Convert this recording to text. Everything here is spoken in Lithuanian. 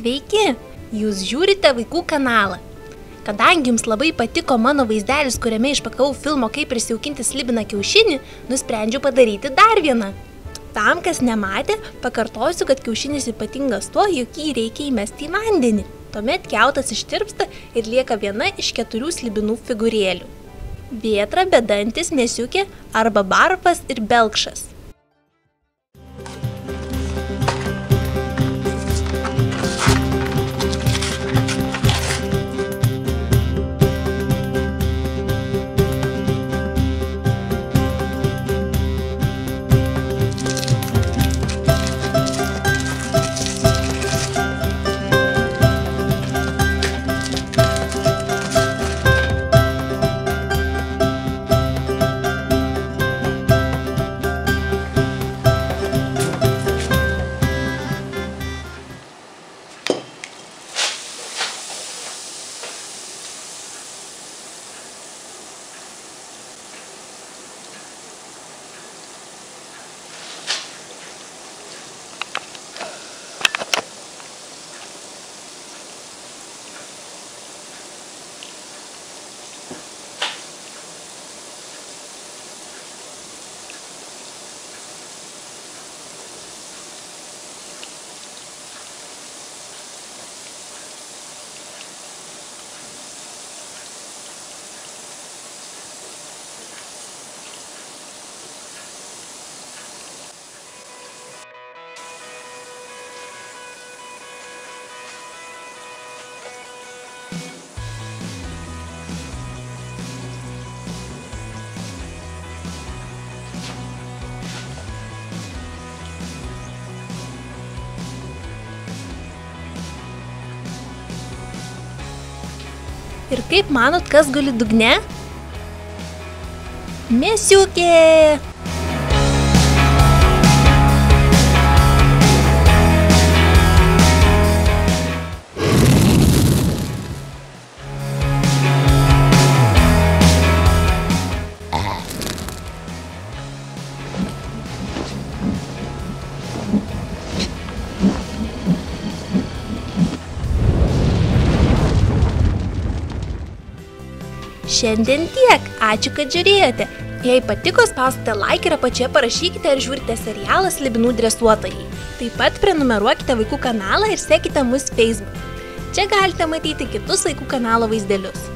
Sveiki! Jūs žiūrite Vaikų kanalą. Kadangi jums labai patiko mano vaizdelis, kuriame išpakavau filmo Kaip prisijaukinti slibiną kiaušinį, nusprendžiau padaryti dar vieną. Tam, kas nematė, pakartosiu, kad kiaušinis ypatingas tuo, jog jį reikia įmesti į vandenį. Tuomet kiautas ištirpsta ir lieka viena iš 4 slibinų figūrėlių. Vėtra, bedantis, mėsiukė arba barfas ir belkšas. Ir kaip manot, kas guli dugne? Mėsiukė! Šiandien tiek. Ačiū, kad žiūrėjote. Jei patiko, spauskite like ir apačioje parašykite, ar žiūrite serialą Slibinų dresuotojai. Taip pat prenumeruokite Vaikų kanalą ir sekite mus Facebook. Čia galite matyti kitus Vaikų kanalo vaizdelius.